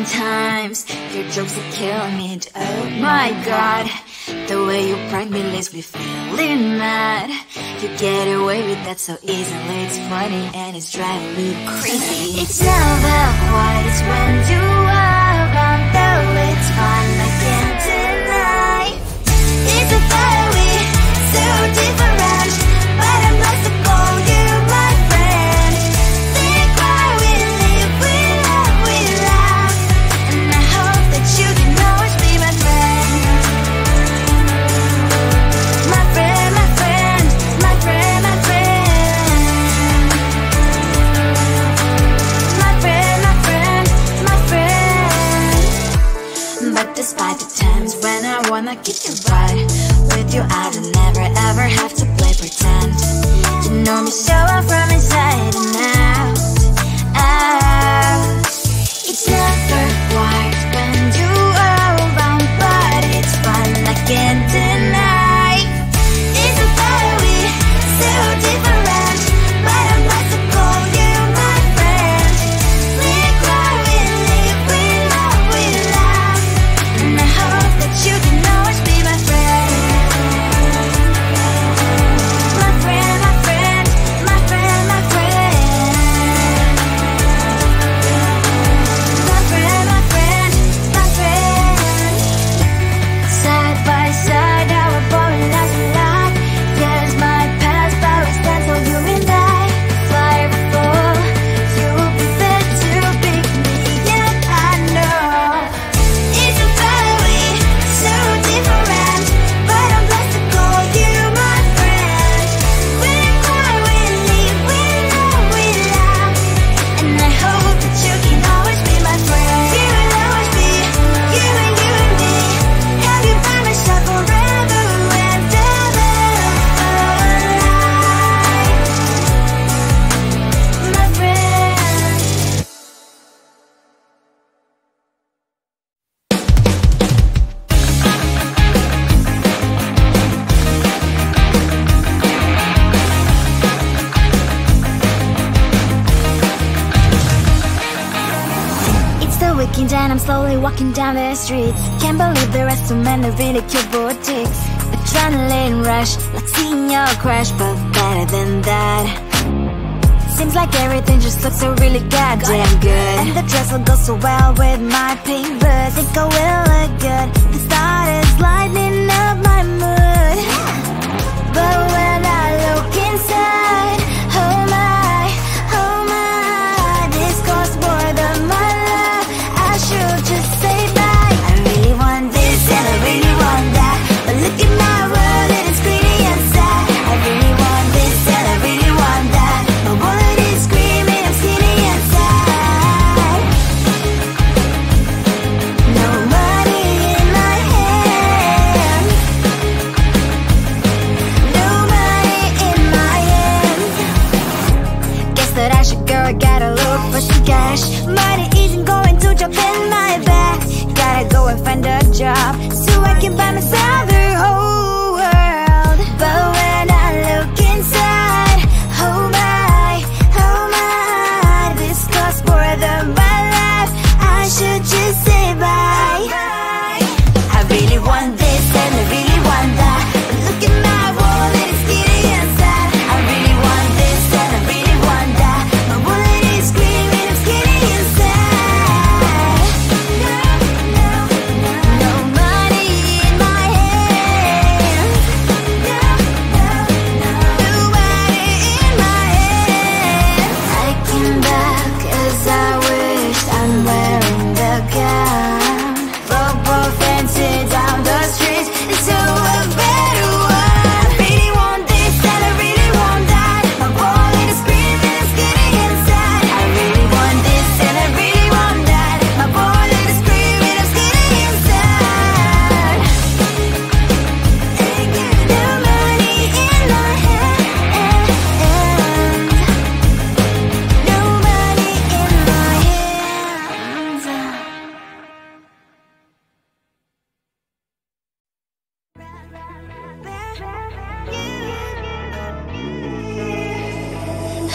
sometimes your jokes are killing me. Oh my god, the way you prank me leaves me feeling mad. You get away with that so easily. It's funny and it's driving me crazy. It's never quiet, it's when you are around. Though it's fun, I can't deny. It's a very so different, but I'm lost to call you my friend. Think why we live, we love, we laugh, and I hope that you can always be my friend. My friend, my friend, my friend, my friend. My friend, my friend, my friend. But despite the times when I wanna get you right, with you I don't never ever have to play pretend. You know me so well from inside and out, out. It's never quiet when you are around, but it's fun, I can't deny. It's a very so different, but I'm not to call you my friend. We cry, we live, we love, we laugh, and I hope that you can always be my friend. My friend, my friend, my friend, my friend. My friend, my friend, my friend. Side by side, our body lasts a lot. Yes, my past, but we stand so you and I. Fly before you will be there to pick me, yet I know it's a very so different, but I'm blessed to call you my friend. We cry, we live, we love, we laugh, and I hope that you can always be my friend. You will always be you and me. Have you by my side forever and ever. My friend. It's the weekend and I'm slowly walking down the streets. Can't believe there are so many really cute boutiques. Adrenaline rush, like seeing your crush, but better than that. Seems like everything just looks so really goddamn good, and the dress will go so well with my pink boots. Think I will look good. The start is lighting up my mood, but when I look inside, oh my, this costs more than my love. I should just say bye. I really want this and I really want that, but look at my world, it is pretty inside. I really want this and I really want that, my wallet is screaming, I'm skinny inside. No money in my hand, no money in my hand. Guess that I should go, I gotta look for some cash. Money isn't going to jump in my back. Gotta go and find a job so I can buy myself the whole world. But when I look inside, oh my, this costs more than my life. I should just say bye. I really want this and I really want that, but look at my wallet, it's skinny inside. I really want this and I really want that, my wallet is screaming, I'm skinny inside. No money in my hand, no money in my hand. I came back as I wished, I'm wearing the gown. Football fancy down the streets, so a better one. I really want this and I really want that, my wallet is screaming, I'm skinny inside. I really want this and I really want that, my wallet is screaming, I'm skinny inside. No money in my hand, no money in my hands.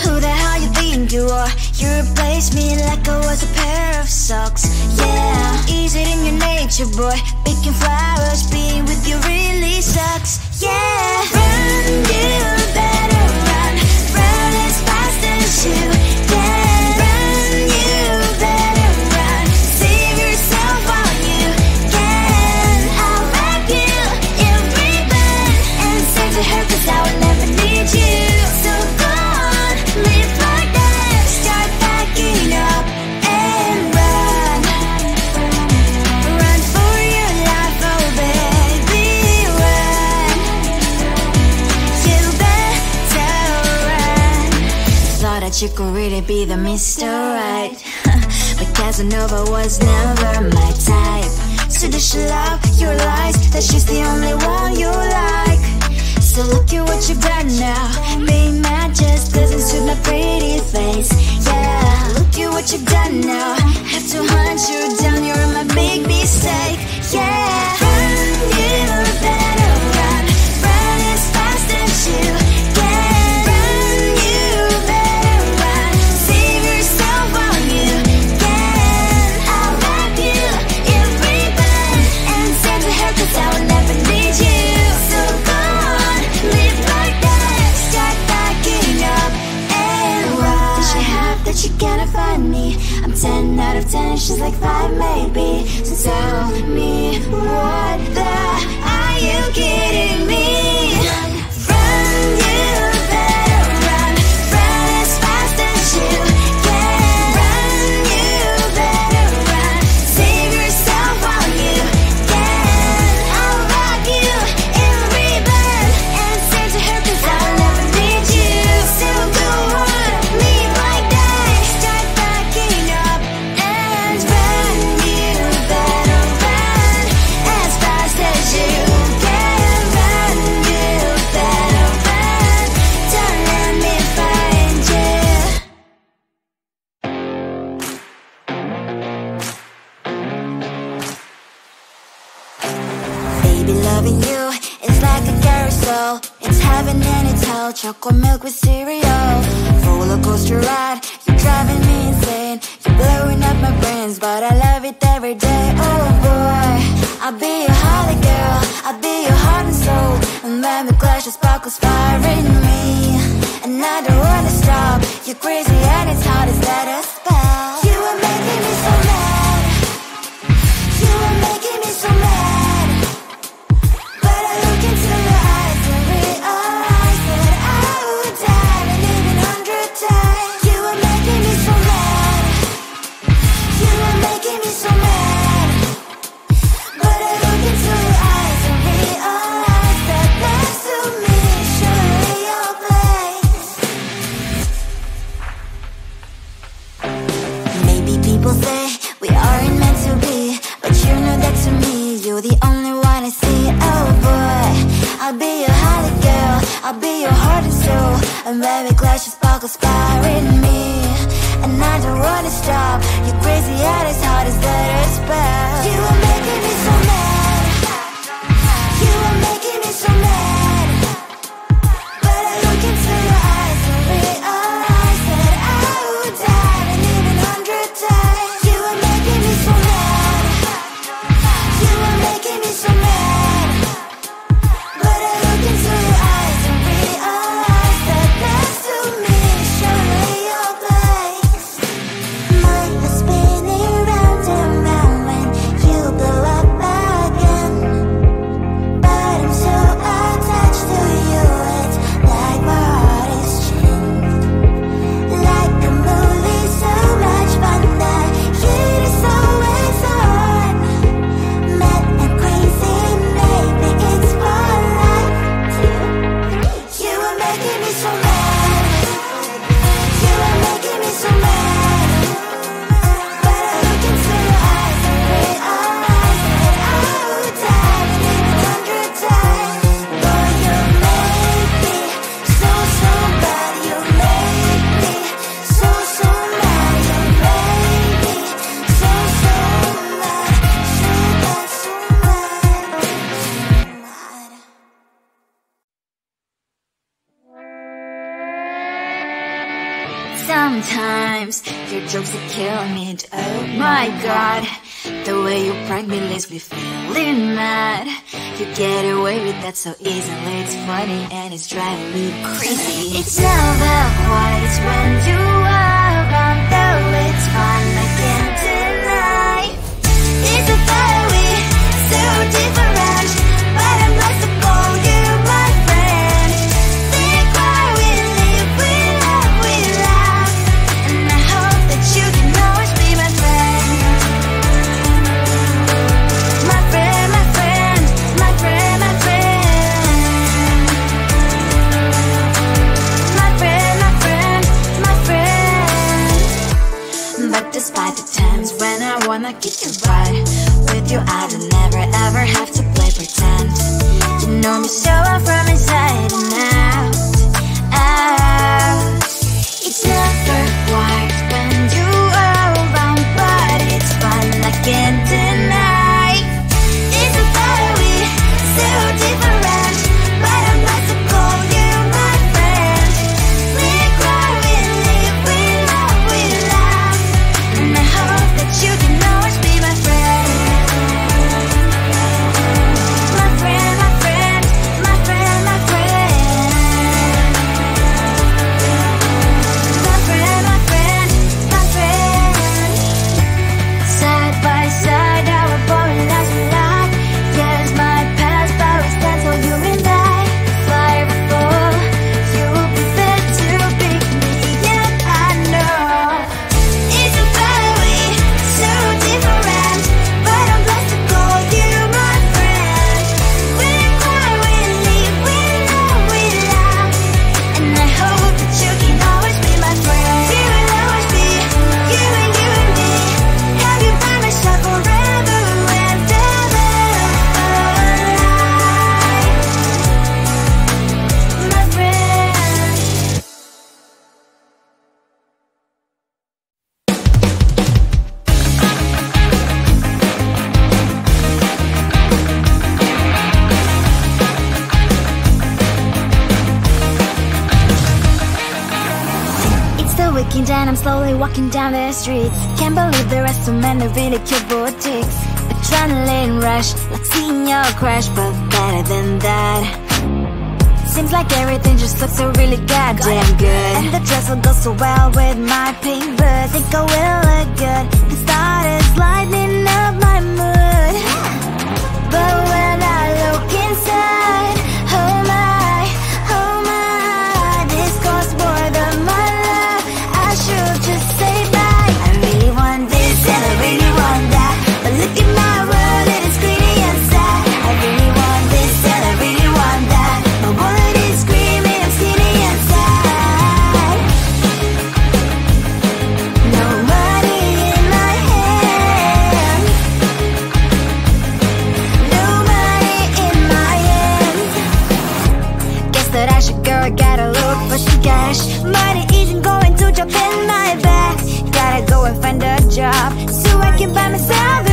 Who the hell you think you are? You replaced me like I was a pair of love sucks, yeah. Is it in your nature, boy? Picking flowers, being with you really sucks, yeah. Run, you better run. Run as fast as you can. Run, you better run. Save yourself while you can. I'll wrap you in ribbon and send to her, 'cause I will never need you. So go on, live like that. Start packing up and run. Run for your life, oh baby, run. You better run. Thought that you could really be the Mr. Right, but Casanova was never my type. So does she love your lies, that she's the only one you like? So look at what you've done now. Being mad just doesn't suit my pretty face, yeah. Look at what you've done now. Have to hunt you down, you're my big mistake, yeah. Run, you better run. Run as fast as you can. Run, you better run. Save yourself while you can. I'll wrap you in ribbon and send to her, 'cause I will never need you. So go on, live like that. Start packing up and run. Does she have that you cannot find me? I'm 10 out of 10, she's like 5 maybe. So tell me, what the, are you kidding me? Run, you better run. Run as fast as you can. Run, you better run. Save yourself while you can. I'll wrap you in ribbon and send to her, 'cause I'll never need you. So go on, live like that. Start packing up and run. You better run as fast as you can. Run, you better run. Don't let me find you. Baby, loving you is like a carousel. It's heaven and it's hell. Chocolate milk with cereal. Roller coaster ride. You're driving me insane. You're blowing up my brains, but I love it every day. Oh boy, I'll be your holly girl. I'll be your heart and soul. And when we clash, the sparkles fire in me. And I don't wanna stop. You're crazy and it's hard as that a spell. You are making me so mad. You are making me so mad. But I look into your eyes and realize that I would die and even 100 times. You are making me so mad. You are making me so mad. But I look into your eyes and realize that next to me is surely your place. Maybe people say we aren't meant to be, but you know that to me, you're the only one I see. Oh boy, I'll be your holly girl. I'll be your heart and soul. And when we clash, the sparkles fire in me. And I don't wanna stop. You're crazy and as hard as that a spell. You are making me so mad. You are making me so mad. But I look into your eyes and realize that I would die and even 100 times. You are making me so mad. You are making me so mad. But I look into your eyes and realize that next to me is surely your place. Mind is spinning round and round when you blow up again. But I'm so attached to you, it's like my heart is chained. Like a movie, so much fun that heat is always on. Mad and crazy, maybe it's for life. You are making me so mad. You are making me so mad. But I look into your eyes and realize that I would die and even 100 times. Boy, you make me so, so bad. You make me so, so mad. You make me so, so mad. So bad, so mad. Sometimes your jokes are killing me. And oh my god, the way you prank me leaves me feeling mad. You get away with that so easily. It's funny and it's driving me crazy. It's never quiet, it's when you are around. Though it's fun, I can't deny. It's a fiery, so different, but I'm lost to call you my friend. Think why we live, we love, we laugh, and I hope that you can always be my friend. My friend, my friend, my friend, my friend. My friend, my friend, my friend. But despite the times when I wanna get you right, with you I don't never ever have to play pretend. You know me so well from inside and out, out. It's never quiet when you are around, but it's fun, I can't deny. It's a fiery, so different, but I'm not to call you my friend. We cry, we live, we love, we laugh, and I hope that you can always be my friend. My friend, my friend, my friend, my friend. My friend, my friend, my friend. Side by side, our body lies alive. Yes, my past, but we stand for you and I. Fire before you prefer to pick me, yet I know it's a fiery, so different, but I'm blessed to call you my friend. We cry, we live, we love, we laugh, and I hope that you can always be my friend. You will always be you and me. Have you by my side forever and ever. My friend. It's the weekend and I'm slowly walking down the streets. Can't believe there are so many really cute boutiques. Adrenaline rush, like seeing your crush, but better than that. Seems like everything just looks so really goddamn good, and the dress will go so well with my pink boots. Think I will look good, the start is lighting up my mood. But when I look inside, oh my, this costs more than my love. I should just say bye. I really want this and I really want that, but look at my world, it is greedy and sad. I really want this and I really want that, my wallet is screaming, I'm skinny and sad. No money in my hand, no money in my hand. Guess that I should go, I gotta look for some cash. Money isn't going to jump in my bag. Gotta go and find a job so I can buy myself